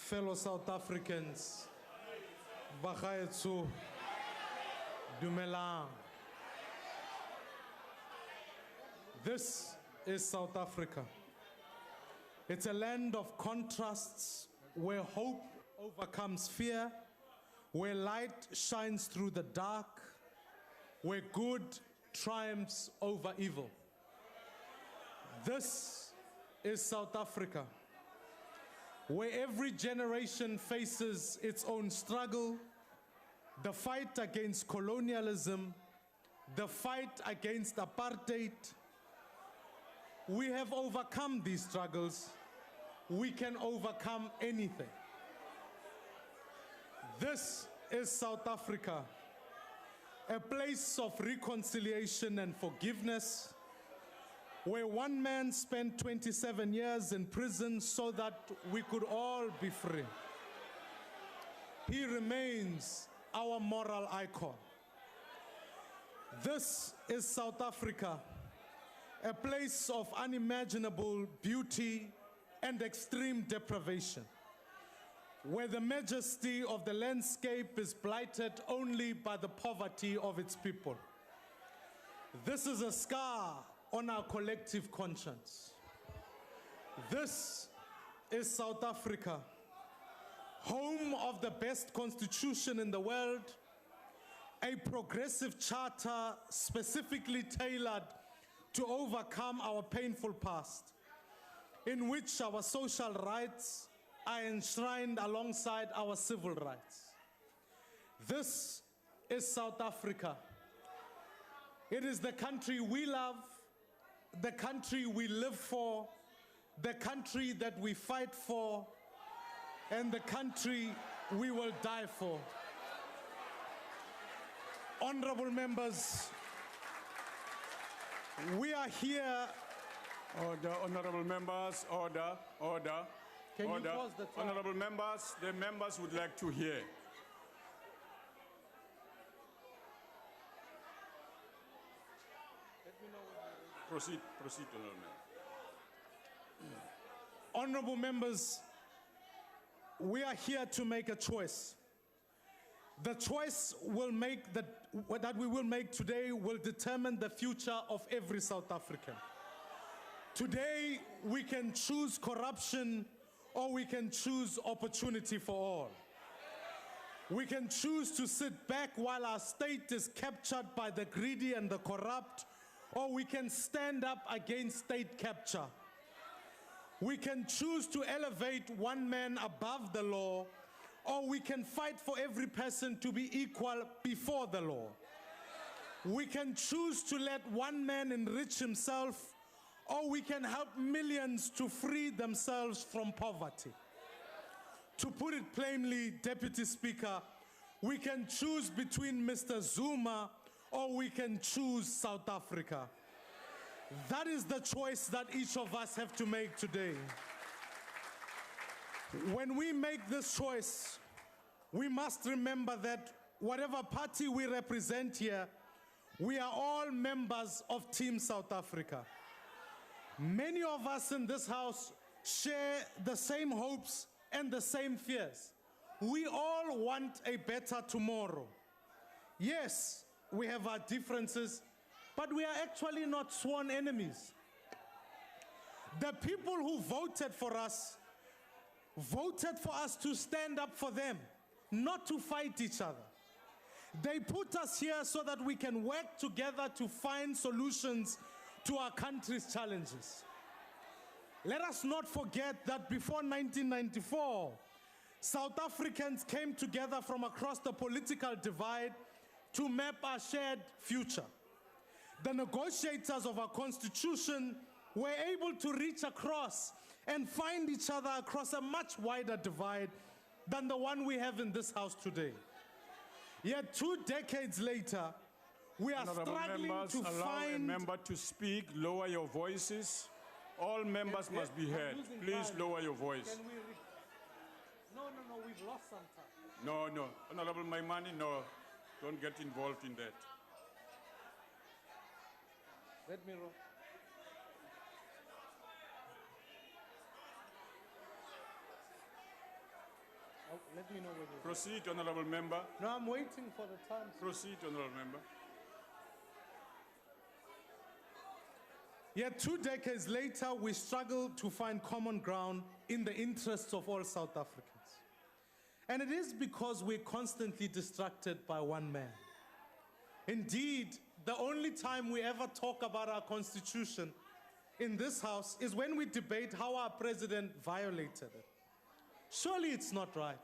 fellow South Africans, Bagaetsu, Dumelang. This is South Africa. It's a land of contrasts where hope overcomes fear, where light shines through the dark, where good triumphs over evil. This is South Africa, where every generation faces its own struggle, the fight against colonialism, the fight against apartheid. We have overcome these struggles. We can overcome anything. This is South Africa, a place of reconciliation and forgiveness, where one man spent 27 years in prison so that we could all be free. He remains our moral icon. This is South Africa, a place of unimaginable beauty and extreme deprivation, where the majesty of the landscape is blighted only by the poverty of its people. This is a scar on our collective conscience. This is South Africa, home of the best constitution in the world, a progressive charter specifically tailored to overcome our painful past, in which our social rights are enshrined alongside our civil rights. This is South Africa. It is the country we love, the country we live for, the country that we fight for, and the country we will die for. Honorable members, we are here. Order, honorable members, order, order, Can order. You pause the time? Honorable members, the members would like to hear. Proceed, honorable member. Honorable members, we are here to make a choice. The choice that we will make today will determine the future of every South African. Today, we can choose corruption or we can choose opportunity for all. We can choose to sit back while our state is captured by the greedy and the corrupt, or we can stand up against state capture. We can choose to elevate one man above the law, or we can fight for every person to be equal before the law. We can choose to let one man enrich himself, or we can help millions to free themselves from poverty. To put it plainly, Deputy Speaker, we can choose between Mr. Zuma or we can choose South Africa. That is the choice that each of us have to make today. When we make this choice, we must remember that whatever party we represent here, we are all members of Team South Africa. Many of us in this house share the same hopes and the same fears. We all want a better tomorrow. Yes, we have our differences, but we are actually not sworn enemies. The people who voted for us to stand up for them, not to fight each other. They put us here so that we can work together to find solutions to our country's challenges. Let us not forget that before 1994, South Africans came together from across the political divide to map our shared future. The negotiators of our constitution were able to reach across and find each other across a much wider divide than the one we have in this house today. Yet 2 decades later, we are struggling to allow find... a member to speak. Lower your voices. All members must be heard. Please lower your voice. No, we've lost some time. No. Honorable Maimane, no. Don't get involved in that. Let me roll. Let me know whether. Proceed, honorable member. No, I'm waiting for the time. Proceed, honorable member. Yet 2 decades later, we struggle to find common ground in the interests of all South Africans. And it is because we're constantly distracted by one man. Indeed, the only time we ever talk about our constitution in this house is when we debate how our president violated it. Surely it's not right.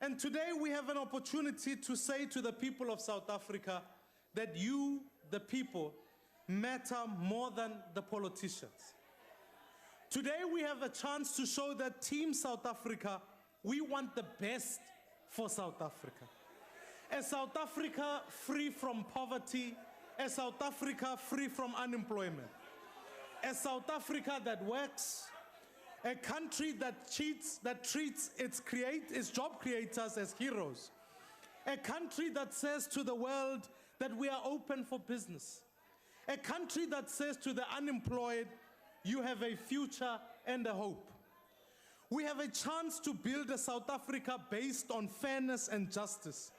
And today we have an opportunity to say to the people of South Africa that you, the people, matter more than the politicians. Today we have a chance to show that Team South Africa, we want the best for South Africa. A South Africa free from poverty, a South Africa free from unemployment, a South Africa that works, a country that treats its job creators as heroes, a country that says to the world that we are open for business, a country that says to the unemployed, you have a future and a hope. We have a chance to build a South Africa based on fairness and justice,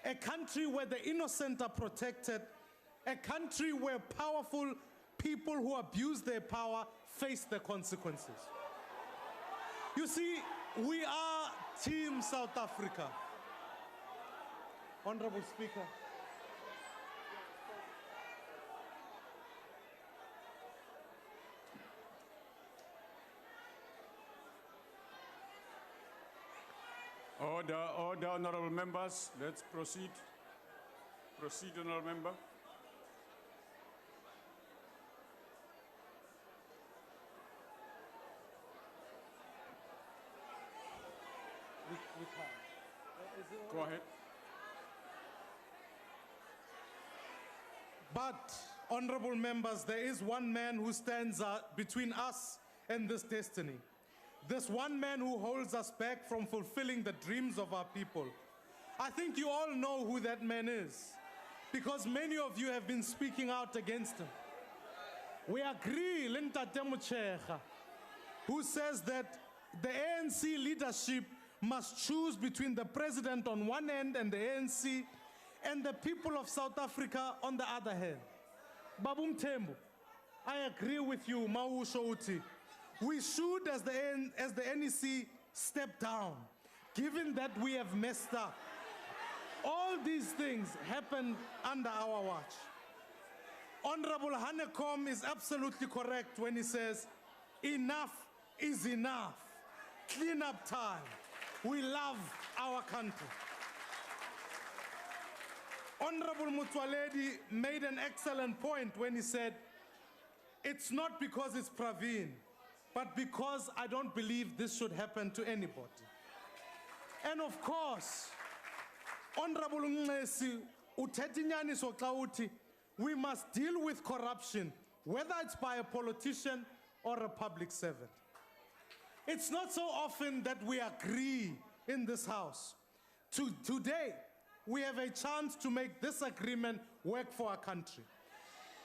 a country where the innocent are protected, a country where powerful people who abuse their power face the consequences. You see, we are Team South Africa. Honorable Speaker. Order, order, honorable members. Let's proceed. Proceed, honorable member. Go ahead. But, honorable members, there is one man who stands between us and this destiny. This one man who holds us back from fulfilling the dreams of our people. I think you all know who that man is, because many of you have been speaking out against him. We agree, Ntate Motshekga, who says that the ANC leadership must choose between the president on one end and the ANC and the people of South Africa on the other hand. Babu Mthembu, I agree with you, Mawusho uthi. We should, as the NEC, step down, given that we have messed up. All these things happened under our watch. Honorable Hanekom is absolutely correct when he says, enough is enough. Clean up time. We love our country. Honorable Mutwaledi made an excellent point when he said, it's not because it's Praveen, but because I don't believe this should happen to anybody. And of course, Honorable Mmusi Maimane, we must deal with corruption, whether it's by a politician or a public servant. It's not so often that we agree in this house. Today, we have a chance to make this agreement work for our country.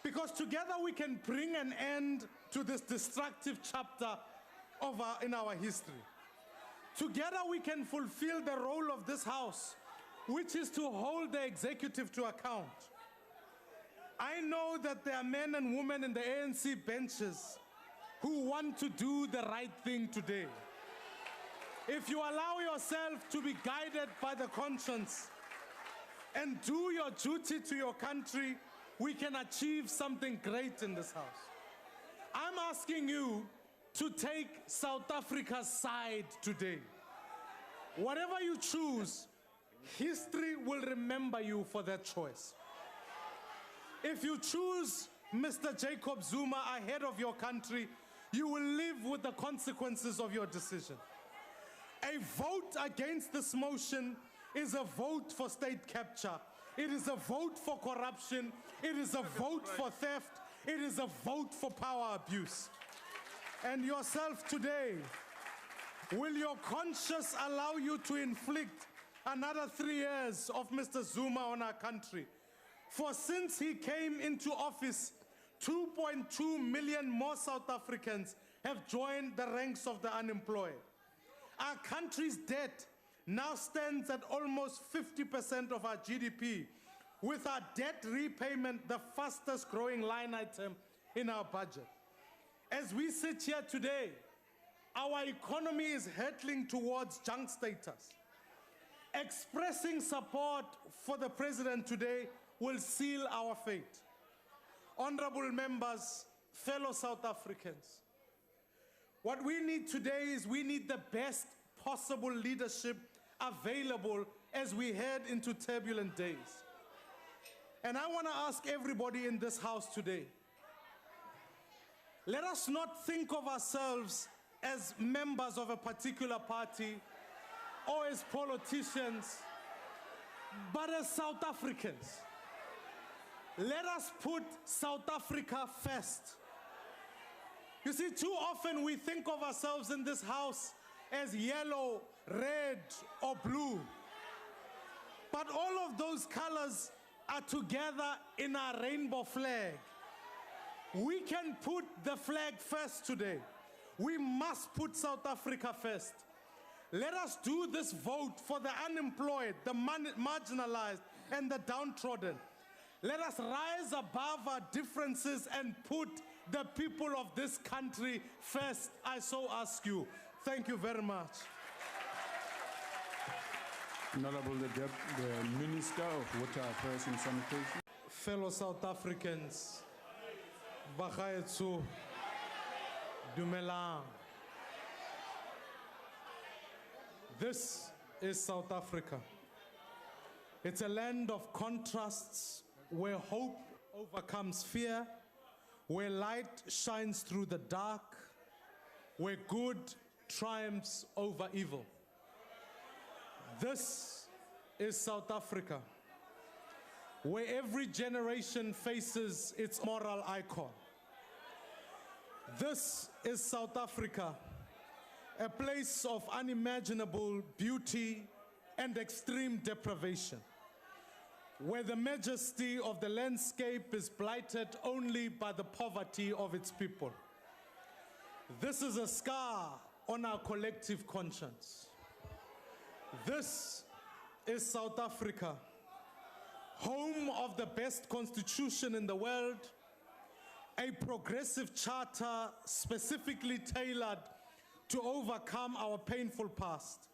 Because together we can bring an end to this destructive chapter in our history. Together we can fulfill the role of this house, which is to hold the executive to account. I know that there are men and women in the ANC benches who want to do the right thing today. If you allow yourself to be guided by the conscience and do your duty to your country, we can achieve something great in this house. I'm asking you to take South Africa's side today. Whatever you choose, history will remember you for that choice. If you choose Mr. Jacob Zuma ahead of your country, you will live with the consequences of your decision. A vote against this motion is a vote for state capture. It is a vote for corruption. It is a vote for theft. It is a vote for power abuse. And yourself today, will your conscience allow you to inflict another 3 years of Mr. Zuma on our country? For since he came into office, 2.2 million more South Africans have joined the ranks of the unemployed. Our country's debt now stands at almost 50% of our GDP, with our debt repayment the fastest growing line item in our budget. As we sit here today, our economy is hurtling towards junk status. Expressing support for the president today will seal our fate. Honorable members, fellow South Africans, what we need today is we need the best possible leadership available as we head into turbulent days. And I want to ask everybody in this house today, let us not think of ourselves as members of a particular party or as politicians, but as South Africans. Let us put South Africa first. You see, too often we think of ourselves in this house as yellow, red, or blue. But all of those colors are together in our rainbow flag. We can put the flag first today. We must put South Africa first. Let us do this vote for the unemployed, the marginalized, and the downtrodden. Let us rise above our differences and put the people of this country first. I so ask you. Thank you very much. Honorable the Minister of Water Affairs and Sanitation. Fellow South Africans, Bagaetsu, Dumelang. This is South Africa. It's a land of contrasts where hope overcomes fear, where light shines through the dark, where good triumphs over evil. This is South Africa, where every generation faces its moral icon. This is South Africa, a place of unimaginable beauty and extreme deprivation, where the majesty of the landscape is blighted only by the poverty of its people. This is a scar on our collective conscience. This is South Africa, home of the best constitution in the world, a progressive charter specifically tailored to overcome our painful past,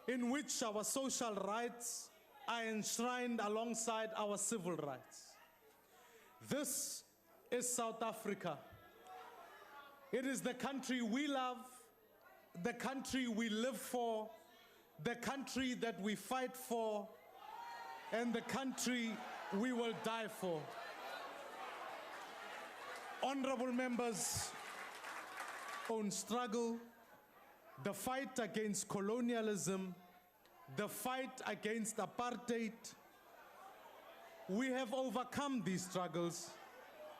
in which our social rights are enshrined alongside our civil rights. This is South Africa. It is the country we love, the country we live for, the country that we fight for, and the country we will die for. Honorable members, own struggle, the fight against colonialism, the fight against apartheid. We have overcome these struggles.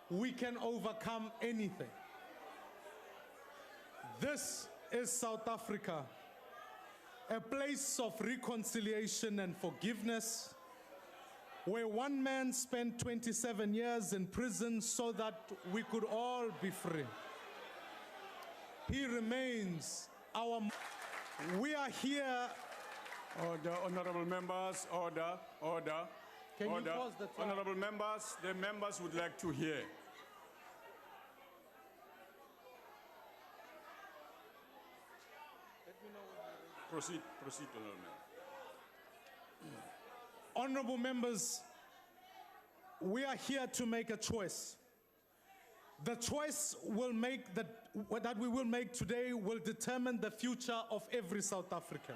We can overcome anything. This is South Africa, a place of reconciliation and forgiveness, where one man spent 27 years in prison so that we could all be free. He remains our... We are here... Order, honorable members, order, order, Can order. you pause the time? Honorable members, the members would like to hear. Proceed, honorable member. Honorable members, we are here to make a choice. The choice that we will make today will determine the future of every South African.